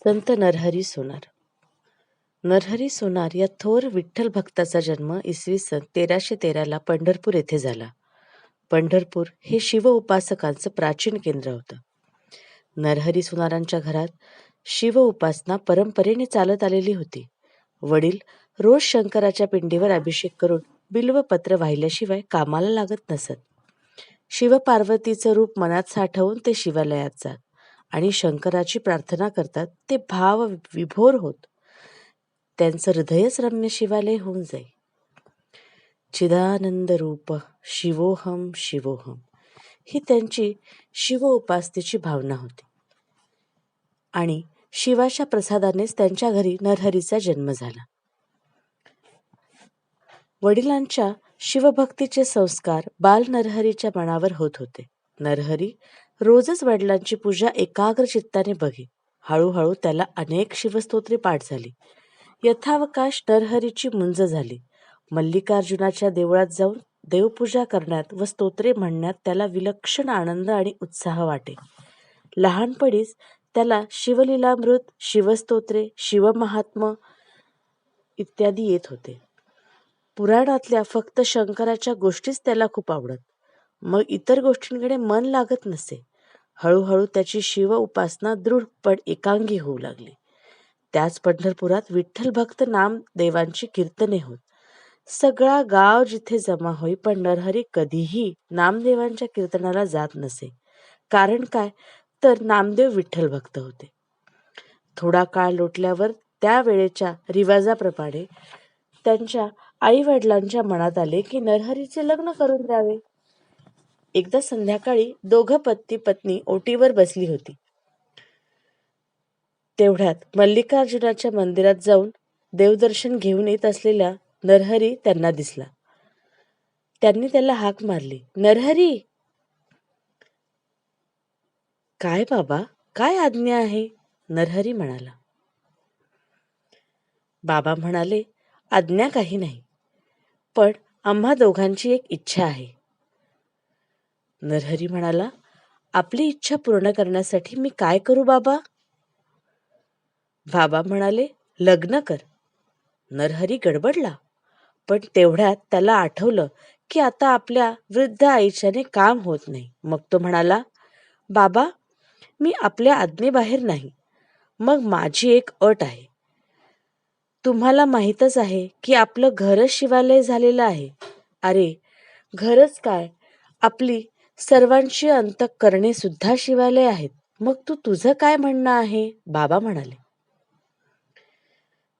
संत नरहरी सोनार. नरहरी सोनार या थोर विठ्ठल भक्ताचा जन्म इसवी सन 1313 पंढरपूर येथे झाला. पंढरपूर हे शिव उपासकांचं प्राचीन केंद्र होतं. नरहरी सोनारांच्या घरात शिव उपासना परंपरेने चालत आलेली होती. वडील रोज शंकराच्या पिंडीवर अभिषेक करून बिल्वपत्र वाहिल्याशिवाय कामाला लागत नसत. शिवपार्वतीचं रूप मनात साठवून ते शिवालयात जात आणि शंकराची प्रार्थना करतात. ते भाव विभोर होत. त्यांचं हृदयच रम्य शिवालय होऊन जाई. चिदानंद रूप शिवोहम शिवोहम ही त्यांची शिव उपासनेची भावना होती. आणि शिवाच्या प्रसादानेच त्यांच्या घरी नरहरीचा जन्म झाला. वडिलांच्या शिवभक्तीचे संस्कार बाल नरहरीच्या मनावर होत होते. नरहरी रोजच वडिलांची पूजा एकाग्र चित्ताने बघे. हळूहळू त्याला अनेक शिवस्तोत्रे पाठ झाली. यथावकाश नरहरीची मुंज झाली. मल्लिकार्जुनाच्या देवळात जाऊन देवपूजा करण्यात व स्तोत्रे म्हणण्यात त्याला विलक्षण आनंद आणि उत्साह वाटे. लहानपणीच त्याला शिवलीलामृत, शिवस्तोत्रे, शिवमहात्म इत्यादी येत होते. पुराणातल्या फक्त शंकराच्या गोष्टीच त्याला खूप आवडत. मग इतर गोष्टींकडे मन लागत नसे. हळूहळू त्याची शिव उपासना दृढ पण एकांगी होऊ लागली. त्याच पंढरपुरात विठ्ठल भक्त नामदेवांची कीर्तने होत. सगळा गाव जिथे जमा होई, पण नरहरी कधीही नामदेवांच्या कीर्तनाला जात नसे. कारण काय, तर नामदेव विठ्ठल भक्त होते. थोडा काळ लोटल्यावर त्या वेळेच्या रिवाजाप्रमाणे त्यांच्या आई वडिलांच्या मनात आले की नरहरीचे लग्न करून द्यावे. एकदा संध्याकाळी दोघं पती पत्नी ओटीवर बसली होती. तेवढ्यात मल्लिकार्जुनाच्या मंदिरात जाऊन देवदर्शन घेऊन येत असलेला नरहरी त्यांना दिसला. त्यांनी त्याला हाक मारली, नरहरी. काय बाबा, काय आज्ञा आहे? नरहरी म्हणाला. बाबा म्हणाले, आज्ञा काही नाही, पण आम्हा दोघांची एक इच्छा आहे. नरहरी म्हणाला, आपली इच्छा पूर्ण करण्यासाठी मी काय करू बाबा? बाबा म्हणाले, लग्न कर. नरहरी गडबडला, पण तेवढ्यात त्याला आठवलं की आता आपल्या वृद्ध आईच्याने काम होत नाही. मग तो म्हणाला, बाबा, मी आपल्या आज्ञेबाहेर नाही. मग माझी एक अट आहे. तुम्हाला माहीतच आहे की आपलं घरच शिवालय झालेलं आहे. अरे, घरच काय, आपली सर्वांची अंतःकरणे सुद्धा शिवालय आहेत. मग तुझं काय म्हणणं आहे? बाबा म्हणाले.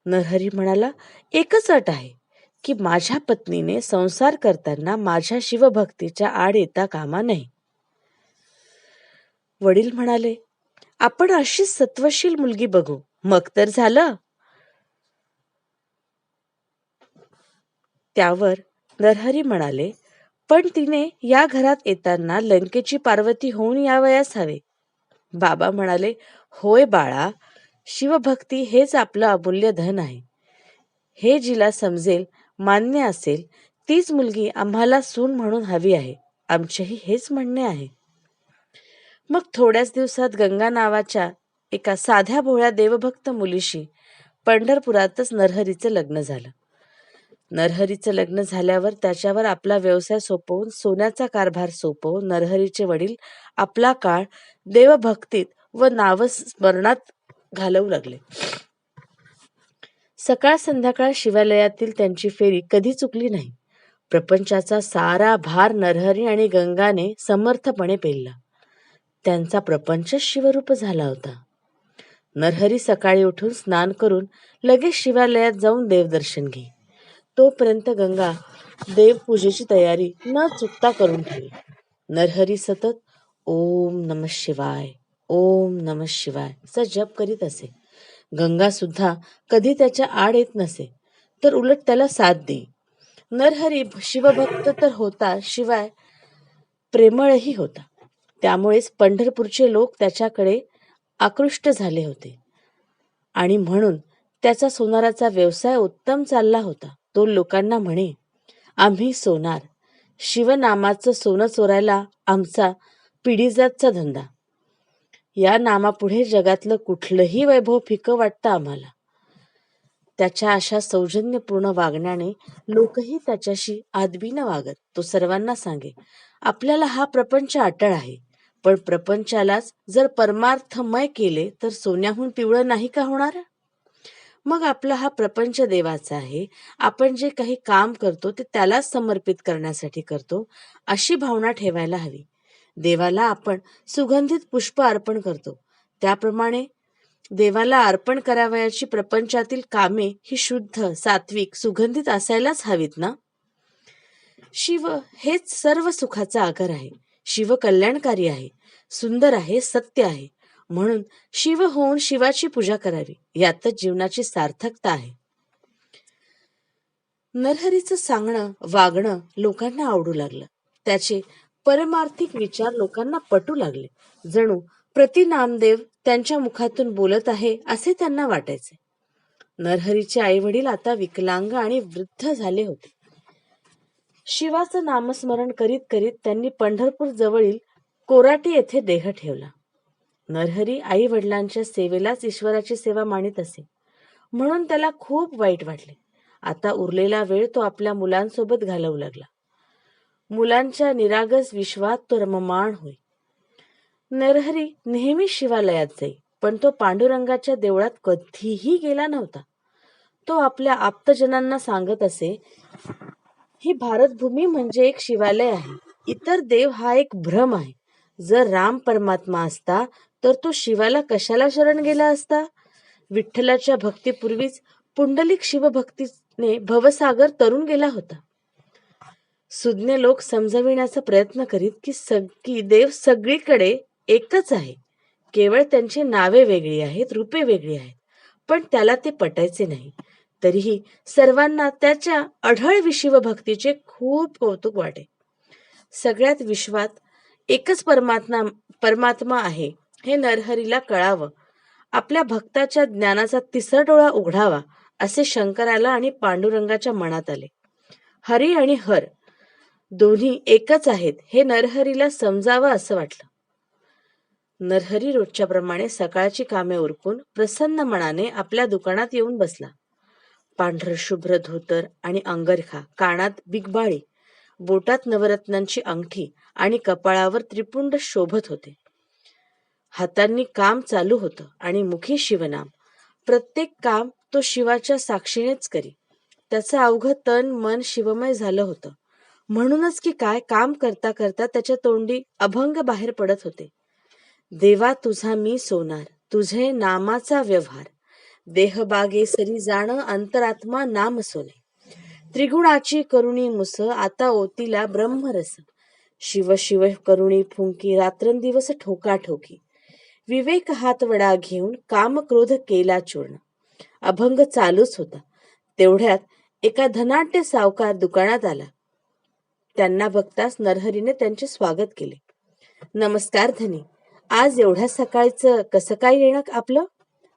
नरहरी म्हणाला, एकच अट आहे की माझ्या पत्नीने संसार करताना माझ्या शिवभक्तीच्या आड येता कामा नये. वडील म्हणाले, आपण अशीच सत्वशील मुलगी बघू, मग तर झालं. त्यावर नरहरी म्हणाले, पण तिने या घरात येताना लंकेची पार्वती होऊन यावयास हवे. बाबा म्हणाले, होय बाळा, शिवभक्ती हेच आपलं अमूल्य धन आहे. हे जिला समजेल, मान्य असेल, तीच मुलगी आम्हाला सून म्हणून हवी आहे. आमचेही हेच म्हणणे आहे. मग थोड्याच दिवसात गंगा नावाच्या एका साध्या भोळ्या देवभक्त मुलीशी पंढरपुरातच नरहरीचं लग्न झालं. नरहरीचं लग्न झाल्यावर त्याच्यावर आपला व्यवसाय सोपवून, सोन्याचा कारभार सोपवून नरहरीचे वडील आपला काळ देवभक्तीत व नामस्मरणात घालवू लागले. सकाळ संध्याकाळ शिवालयातील त्यांची फेरी कधी चुकली नाही. प्रपंचाचा सारा भार नरहरी आणि गंगाने समर्थपणे पेलला. त्यांचा प्रपंच शिवरूप झाला होता. नरहरी सकाळी उठून स्नान करून लगेच शिवालयात जाऊन देवदर्शन घे. तोपर्यंत गंगा देवपूजेची तयारी न चुकता करून ठेवी. नरहरी सतत ओम नमः शिवाय, ओम नमः शिवाय चा जप करीत असे. गंगा सुद्धा कधी त्याच्या आड येत नसे, तर उलट त्याला साथ देई. नरहरी शिवभक्त तर होता, शिवाय प्रेमळही होता. त्यामुळेच पंढरपूरचे लोक त्याच्याकडे आकृष्ट झाले होते आणि म्हणून त्याचा सोनाराचा व्यवसाय उत्तम चालला होता. तो लोकांना म्हणे, आम्ही सोनार, शिवनामाचं सोनं चोरायला आमचा पिढीजातचा धंदा. या नामापुढे जगातलं कुठलंही वैभव फिकं वाटतं आम्हाला. त्याच्या अशा सौजन्यपूर्ण वागण्याने लोकही त्याच्याशी आदबीनं वागत. तो सर्वांना सांगे, आपल्याला हा प्रपंच अटळ आहे, पण प्रपंचालाच जर परमार्थमय केले तर सोन्याहून पिवळं नाही का होणार? मग आपला हा प्रपंच देवाचा आहे. आपण जे काही काम करतो ते त्यालाच समर्पित करण्यासाठी करतो, अशी भावना ठेवायला हवी. देवाला आपण सुगंधित पुष्प अर्पण करतो, त्याप्रमाणे देवाला अर्पण करावयाची प्रपंचातील कामे ही शुद्ध, सात्विक, सुगंधित असायलाच हवीत ना. शिव हेच सर्व सुखाचा आगर आहे. शिव कल्याणकारी आहे, सुंदर आहे, सत्य आहे. म्हणून शिव होऊन शिवाची पूजा करावी, यातच जीवनाची सार्थकता आहे. नरहरीचं सांगणं, वागणं लोकांना आवडू लागलं. त्याचे परमार्थिक विचार लोकांना पटू लागले. जणू प्रति नामदेव त्यांच्या मुखातून बोलत आहे असे त्यांना वाटायचे. नरहरीचे आई वडील आता विकलांग आणि वृद्ध झाले होते. शिवाचं नामस्मरण करीत करीत त्यांनी पंढरपूर जवळील कोराटी येथे देह ठेवला. नरहरी आई वडिलांच्या सेवेलाच ईश्वराची सेवा मानित असे, म्हणून त्याला खूप वाईट वाटले. आता उरलेला वेळ तो आपल्या मुलांसोबत घालवू लागला. मुलांच्या निरागस विश्वात तो रममाण होई. नरहरी नेहमी शिवालयात जाई, पण तो पांडुरंगाच्या देवळात कधीही गेला नव्हता. तो आपल्या आप्तजनांना सांगत असे, ही भारतभूमी म्हणजे एक शिवालय आहे. इतर देव हा एक भ्रम आहे. जर राम परमात्मा असता तर तो शिवाला कशाला शरण गेला असता? विठ्ठलाच्या भक्तीपूर्वीच पुंडलिक शिवभक्तीने भवसागर तरून गेला होता. सुज्ञ लोक समजविण्याचा प्रयत्न करीत की देव सगळीकडे एकच आहे, केवळ त्यांची नावे वेगळी आहेत, रूपे वेगळी आहेत. पण त्याला ते पटायचे नाही. तरीही सर्वांना त्याच्या अढळ शिवभक्तीचे खूप कौतुक वाटे. सगळ्यात विश्वात एकच परमात्मा आहे हे नरहरीला कळावं, आपल्या भक्ताच्या ज्ञानाचा तिसरा डोळा उघडावा, असे शंकराला आणि पांडुरंगाच्या मनात आले. हरी आणि हर दोन्ही एकच आहेत हे नरहरीला समजावं असं वाटलं. नरहरी रोजच्या प्रमाणे सकाळची कामे उरकून प्रसन्न मनाने आपल्या दुकानात येऊन बसला. पांढर शुभ्र धोतर आणि अंगरखा, कानात बिगबाळी, बोटात नवरत्नांची अंगठी आणि कपाळावर त्रिपुंड शोभत होते. हातांनी काम चालू होतं आणि मुखी शिवनाम. प्रत्येक काम तो शिवाच्या साक्षीनेच करी. त्याचं अवघं तन मन शिवमय झालं होतं. म्हणूनच की काय, काम करता करता त्याच्या तोंडी अभंग बाहेर पडत होते. देवा तुझा मी सोनार, तुझे नामाचा व्यवहार, देहबागे सरी जाण, अंतरात्मा नाम सोने, त्रिगुणाची करुणी मुस, आता ओतीला ब्रह्मरस, शिव शिव करुणी फुंकी, रात्रंदिवस ठोका ठोकी, विवेक हात वडा घेऊन काम क्रोध केला चूर्ण. अभंग चालूच होता. तेवढ्यात एका धनाढ्य सावकार दुकानात आला. त्यांना बघताच नरहरीने त्यांचे स्वागत केले. नमस्कार धनी, आज एवढ्या सकाळचं कसं काय येणं आपलं?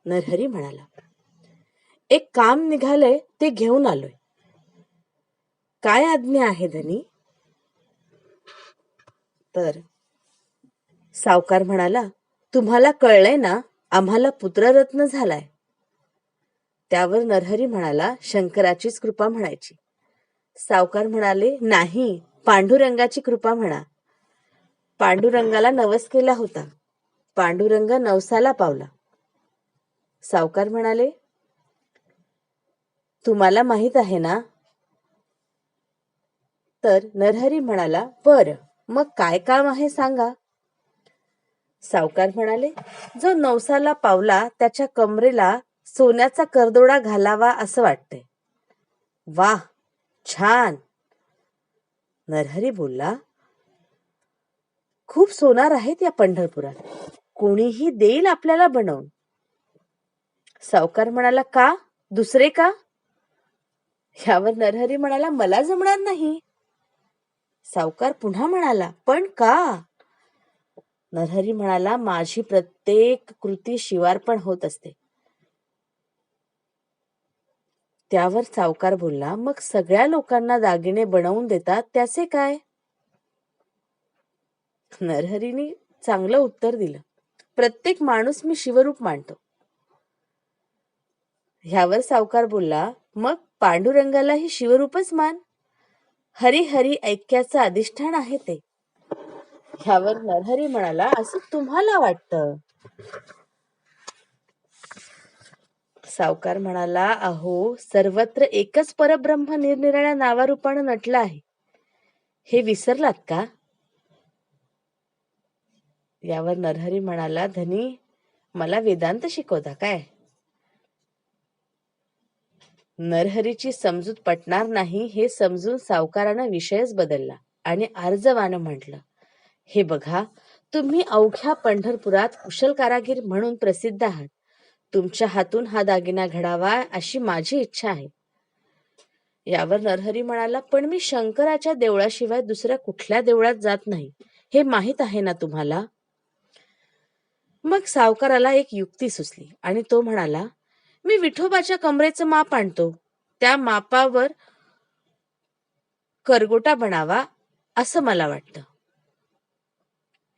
नरहरी म्हणाला. एक काम निघालंय ते घेऊन आलोय. काय आज्ञा आहे धनी? तर सावकार म्हणाला, तुम्हाला कळलंय ना, आम्हाला पुत्ररत्न झालाय. त्यावर नरहरी म्हणाला, शंकराचीच कृपा म्हणायची. सावकार म्हणाले, नाही, पांडुरंगाची कृपा म्हणा. पांडुरंगाला नवस केला होता. पांडुरंग नवसाला पावला. सावकार म्हणाले, तुम्हाला माहित आहे ना? तर नरहरी म्हणाला, बर, मग काय काम आहे सांगा. सावकार म्हणाले, जो नवसाला पावला त्याच्या कमरेला सोन्याचा करदोडा घालावा असं वाटतंय. वाह, छान. नरहरी बोलला, खूप सोनार आहेत या पंढरपुरात, कोणीही देईल आपल्याला बनवून. सावकार म्हणाला, का, दुसरे का? यावर नरहरी म्हणाला, मला जमणार नाही. सावकार पुन्हा म्हणाला, पण का? नरहरी म्हणाला, माझी प्रत्येक कृती शिवार्पण होत असते. त्यावर सावकार बोलला, मग सगळ्या लोकांना दागिने बनवून देतात त्याचे काय? नरहरीने चांगलं उत्तर दिलं, प्रत्येक माणूस मी शिवरूप मानतो. ह्यावर सावकार बोलला, मग पांडुरंगालाही शिवरूपच मान. हरी हरी ऐक्याचं अधिष्ठान आहे ते. ह्यावर नरहरी म्हणाला, असं तुम्हाला वाटतं. सावकार म्हणाला, अहो सर्वत्र एकच परब्रह्म निरनिराळ्या नावारूपानं नटला आहे, हे विसरलात का? यावर नरहरी म्हणाला, धनी मला वेदांत शिकवता काय? नरहरीची समजूत पटणार नाही हे समजून सावकारानं विषयच बदलला आणि आर्जवानं म्हटलं, हे बघा, तुम्ही अवघ्या पंढरपुरात कुशल कारागीर म्हणून प्रसिद्ध आहात. तुमच्या हातून हा दागिना घडावा अशी माझी इच्छा आहे. यावर नरहरी म्हणाला, पण मी शंकराच्या देवळाशिवाय दुसऱ्या कुठल्या देवळात जात नाही, हे माहित आहे ना तुम्हाला. मग सावकाराला एक युक्ती सुचली आणि तो म्हणाला, मी विठोबाच्या कमरेचं माप आणतो, त्या मापावर करगोटा बनावा असं मला वाटतं.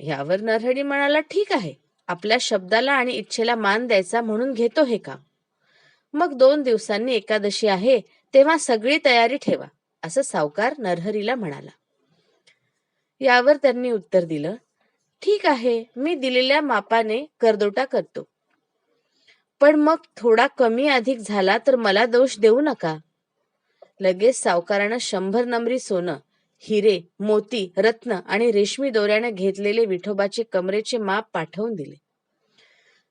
यावर नरहरी म्हणाला, ठीक आहे, आपल्या शब्दाला आणि इच्छेला मान द्यायचा म्हणून घेतो हे काम. मग 2 दिवसांनी एकादशी आहे, तेव्हा सगळी तयारी ठेवा, असं सावकार नरहरीला म्हणाला. यावर त्यांनी उत्तर दिलं, ठीक आहे, मी दिलेल्या मापाने करदोटा करतो, पण मग थोडा कमी अधिक झाला तर मला दोष देऊ नका. लगेच सावकारानं 100 नमरी सोनं, हिरे, मोती, रत्न आणि रेशमी दोऱ्याने घेतलेले विठोबाचे कमरेचे माप पाठवून दिले.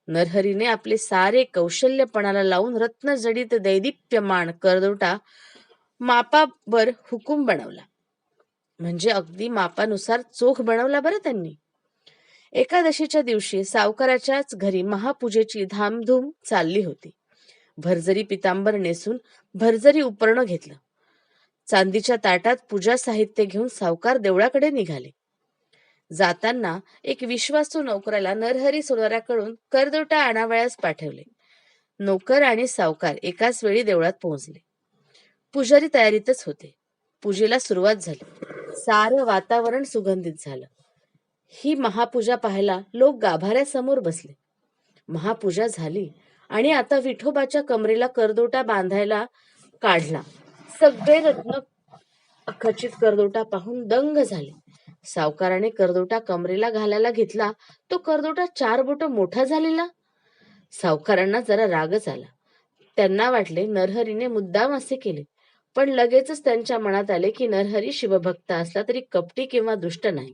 नरहरीने आपले सारे कौशल्यपणाला लावून रत्नजडित दैदिप्यमान करदोटा मापावर हुकूम बनवला. म्हणजे अगदी मापानुसार चोख बनवला बरं त्यांनी. एकादशीच्या दिवशी सावकाराच्याच घरी महापूजेची धामधूम चालली होती. भरजरी पितांबर नेसून भरजरी उपरणं घेतलं. चांदीच्या ताटात पूजा साहित्य घेऊन सावकार देवळाकडे निघाले. जाताना एक विश्वासू नोकराला नरहरी सोनाराकडून करदोटा आणावयास पाठवले. नोकर आणि सावकार एकाच वेळी देवळात पोहोचले. पुजारी तयारीतच होते. पूजेला सुरुवात झाली. सारं वातावरण सुगंधित झालं. ही महापूजा पाहायला लोक गाभाऱ्यासमोर बसले. महापूजा झाली आणि आता विठोबाच्या कमरेला करदोटा बांधायला काढला. सगळे रत्न खचित करदोटा पाहून दंग झाले. सावकाराने करदोटा कमरेला घालायला घेतला, तो करदोटा 4 बोट मोठा झालेला. सावकारांना जरा रागच आला. त्यांना वाटले नरहरीने मुद्दाम असे केले, पण लगेचच त्यांच्या मनात आले की नरहरी शिवभक्त असला तरी कपटी किंवा दुष्ट नाही.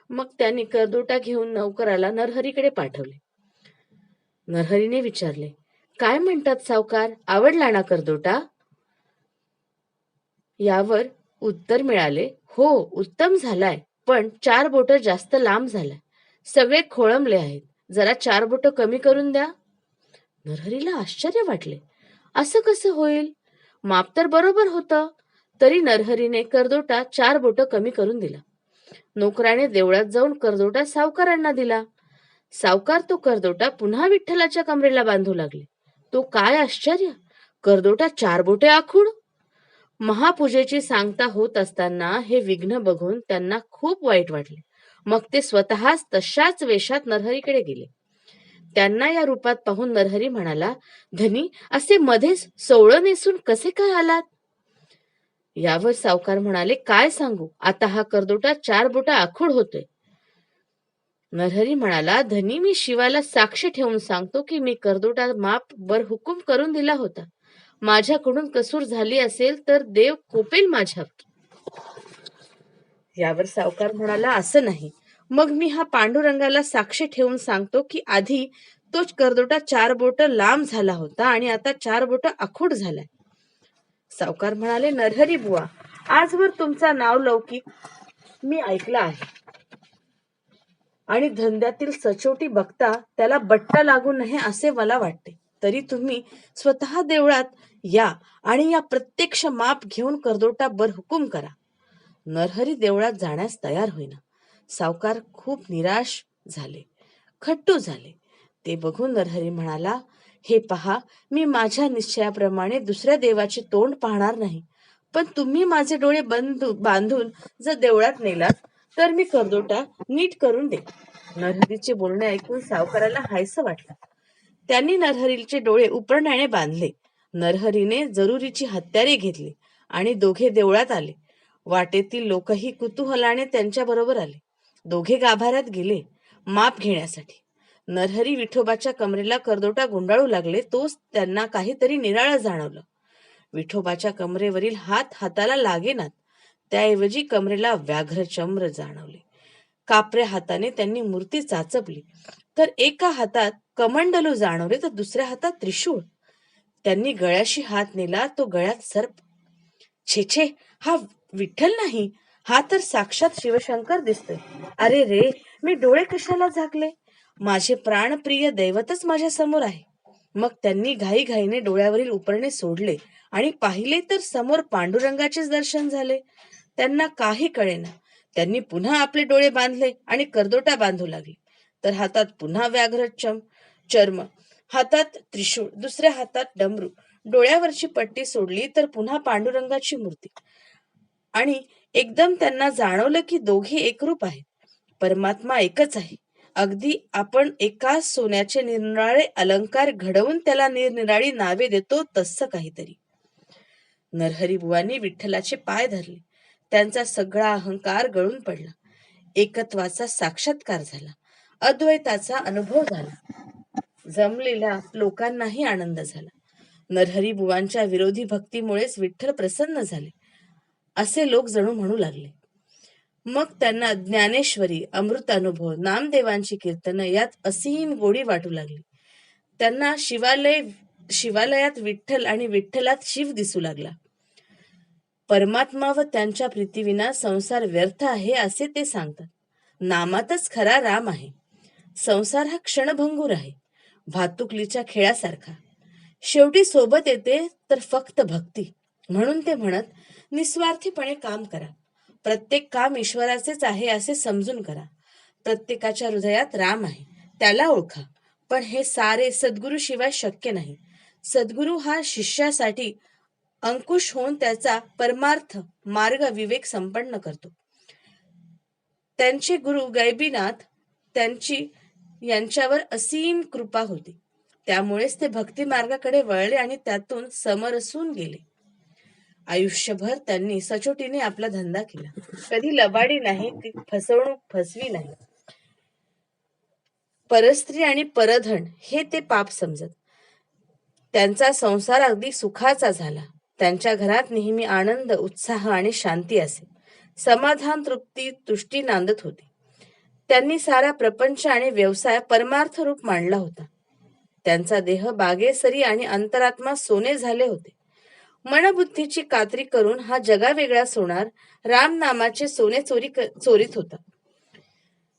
मग त्यांनी करदोटा घेऊन नौकराला नरहरीकडे पाठवले. नरहरीने विचारले, काय म्हणतात सावकार, आवडला ना करदोटा? यावर उत्तर मिळाले, हो उत्तम झालाय, पण 4 बोट जास्त लांब झालाय. सगळे खोळंबले आहेत, जरा 4 बोट कमी करून द्या. नरहरीला आश्चर्य वाटले. असं कसं होईल? माप तर बरोबर होतं. तरी नरहरीने करदोटा 4 बोट कमी करून दिला. नोकराने देवळात जाऊन करदोटा सावकारांना दिला. सावकार तो करदोटा पुन्हा विठ्ठलाच्या कमरेला बांधू लागले. तो काय आश्चर्य, करदोटा 4 बोटे आखूड. महापूजेची सांगता होत असताना हे विघ्न बघून त्यांना खूप वाईट वाटले. मग ते स्वतःच तशाच वेशात नरहरीकडे गेले. त्यांना या रूपात पाहून नरहरी म्हणाला, धनी असे मध्येच सोवळं नेसून कसे काय आलात? यावर सावकार म्हणाले, काय सांगू, आता हा करदोटा 4 बोट आखूड होतोय. नरहरी म्हणाला, धनी मी शिवाला साक्षी ठेवून सांगतो की मी करदोटा माप बर हुकूम करून दिला होता. माझ्याकडून कसूर झाली असेल तर देव कोपेल माझ्यावर. यावर सावकार म्हणाला, असं नाही, मग मी हा पांडुरंगाला साक्षी ठेवून सांगतो की आधी तोच करदोटा 4 बोट लांब झाला होता आणि आता 4 बोट आखूड झालाय. सावकार म्हणाले, नरहरी बुवा, आजवर तुमचा नाव लौकिक मी ऐकला आहे आणि धंद्यातील सचोटी बघता त्याला बट्टा लागू नये असे मला वाटते. तरी तुम्ही स्वतः देवळात या आणि या प्रत्यक्ष माप घेऊन करदोटा बर हुकूम करा. नरहरी देवळात जाण्यास तयार होईना. सावकार खूप निराश झाले, खट्टू झाले. ते बघून नरहरी म्हणाला, हे पहा, मी माझ्या निश्चयाप्रमाणे दुसऱ्या देवाचे तोंड पाहणार नाही, पण तुम्ही माझे डोळे बांधून जर देवळात नेलात तर मी करदोटा नीट करून दे. नरहरीचे बोलणे ऐकून सावकाराला हायसं वाटलं. त्यांनी नरहरीचे डोळे उपरण्याने बांधले. नरहरीने जरुरीची हत्यारे घेतली आणि दोघे देवळात आले. वाटेतील लोकही कुतूहलाने त्यांच्या बरोबर आले. दोघे गाभाऱ्यात गेले माप घेण्यासाठी. नरहरी विठोबाच्या कमरेला करदोटा गुंडाळू लागले. तोच त्यांना काहीतरी निराळं जाणवलं. विठोबाच्या कमरेवरील हात हाताला लागेनात. त्याऐवजी कमरेला व्याघ्रचम्र जाणवले. कापऱ्या हाताने त्यांनी मूर्ती चाचपली तर एका हातात कमंडलू जाणवले तर दुसऱ्या हातात त्रिशूळ. त्यांनी गळ्याशी हात नेला, तो गळ्यात सर्प. छे छे, हा विठ्ठल नाही, हा तर साक्षात शिवशंकर दिसतोय. अरे रे, मी डोळे कशाला झाकले? माझे प्राणप्रिय दैवतच माझ्या समोर आहे. मग त्यांनी घाईघाईने डोळ्यावरील उपरणे सोडले आणि पाहिले तर समोर पांडुरंगाचेच दर्शन झाले. त्यांना काही कळेना. त्यांनी पुन्हा आपले डोळे बांधले आणि करदोटा बांधू लागले. तर हातात पुन्हा चर्म, हातात त्रिशूळ, दुसऱ्या हातात डमरू. डोळ्यावरची पट्टी सोडली तर पुन्हा पांडुरंगाची मूर्ती. आणि एकदम त्यांना जाणवलं की दोघे एकरूप आहेत. परमात्मा एकच आहे. अगदी आपण एकाच सोन्याचे निरनिराळे अलंकार घडवून त्याला निरनिराळी नावे देतो तसं काहीतरी. नरहरी बुवांनी विठ्ठलाचे पाय धरले. त्यांचा सगळा अहंकार गळून पडला. एकत्वाचा साक्षात्कार झाला. अद्वैताचा अनुभव झाला. जमलेल्या लोकांनाही आनंद झाला. नरहरी बुवांच्या विरोधी भक्तीमुळेच विठ्ठल प्रसन्न झाले असे लोक जणू म्हणू लागले. मग त्यांना ज्ञानेश्वरी, अमृत अनुभव, नामदेवांची कीर्तनं यात असीम गोडी वाटू लागली. त्यांना शिवालयात विठ्ठल आणि विठ्ठलात शिव दिसू लागला. परमात्मा व त्यांच्या प्रीतीविना संसार व्यर्थ आहे असे ते सांगतात. नामातच खरा राम आहे. संसार हा क्षणभंगूर आहे, भातुकलीच्या खेळासारखा. शेवटी सोबत येते तर फक्त भक्ती. म्हणून ते म्हणत, निस्वार्थीपणे काम करा. प्रत्येक काम ईश्वराचेच आहे असे समजून करा. प्रत्येकाच्या हृदयात राम आहे, त्याला ओळखा. पण हे सारे सद्गुरू शिवाय शक्य नाही. सद्गुरू हा शिष्यासाठी अंकुश होऊन त्याचा परमार्थ मार्ग विवेक संपन्न करतो. त्यांचे गुरु गैबीनाथ यांच्यावर असीम कृपा होती. त्यामुळेच ते भक्ती मार्गाकडे वळले आणि त्यातून समरसून गेले. आयुष्यभर त्यांनी सचोटीने आपला धंदा केला. कधी लबाडी नाही, फसवणूक फसवी नाही. परस्त्री आणि परधन हे ते पाप समजत. त्यांचा संसार अगदी सुखाचा झाला. त्यांच्या घरात नेहमी आनंद, उत्साह आणि शांती असे. समाधान, तृप्ती, तुष्टी नांदत होती. त्यांनी सारा प्रपंच आणि व्यवसाय परमार्थ रूप मांडला होता. त्यांचा देह बागेसरी आणि अंतरात्मा सोने झाले होते. मनबुद्धीची कात्री करून हा जगावेगळा सोनार राम नामाचे सोने चोरीत होता.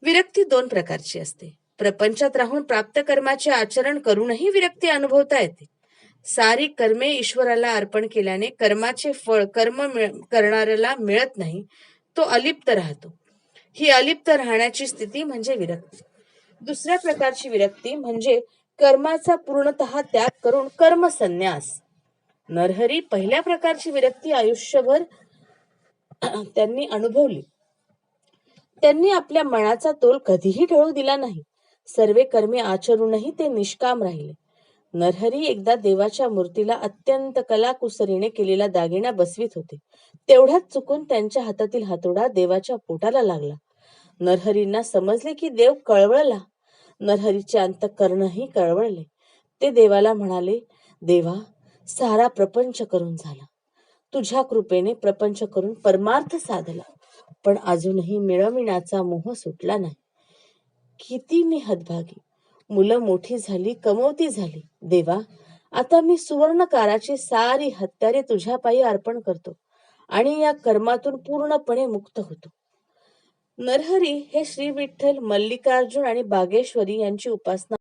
विरक्ती दोन प्रकारची असते. प्रपंचात राहून प्राप्त कर्माचे आचरण करूनही विरक्ती अनुभवता येते. सारी कर्मे ईश्वराला अर्पण केल्याने कर्माचे फळ करणाऱ्याला मिळत नाही, तो अलिप्त राहतो. ही अलिप्त राहण्याची स्थिती म्हणजे विरक्ती. दुसऱ्या प्रकारची विरक्ती म्हणजे कर्माचा पूर्णतः त्याग करून कर्मसन्यास. नरहरी पहिल्या प्रकारची विरक्ती आयुष्यभर त्यांनी अनुभवली. त्यांनी आपल्या मनाचा तोल कधीही ढळू दिला नाही. सर्वे कर्मे आचरूनही ते निष्काम राहिले. नरहरी एकदा देवाच्या मूर्तीला अत्यंत कलाकुसरीने केलेला दागिना बसवीत होते. तेवढ्यात चुकून त्यांच्या हातातील हातोडा देवाच्या पोटाला लागला. नरहरींना समजले की देव कळवळला. नरहरीचे अंतःकरणही कळवळले. ते देवाला म्हणाले, देवा, सारा प्रपंच करून झाला. तुझ्या कृपेने प्रपंच करून परमार्थ साधला, पण अजूनही मिळविण्याचा मोह सुटला नाही. किती मी हतभागी. मुलं मोठी झाली, कमवती झाली. देवा, आता मी सुवर्णकाराची सारी हत्यारे तुझ्या पायी अर्पण करतो आणि या कर्मातून पूर्णपणे मुक्त होतो. नरहरी हे श्री विठ्ठल, मल्लिकार्जुन आणि बागेश्वरी यांची उपासना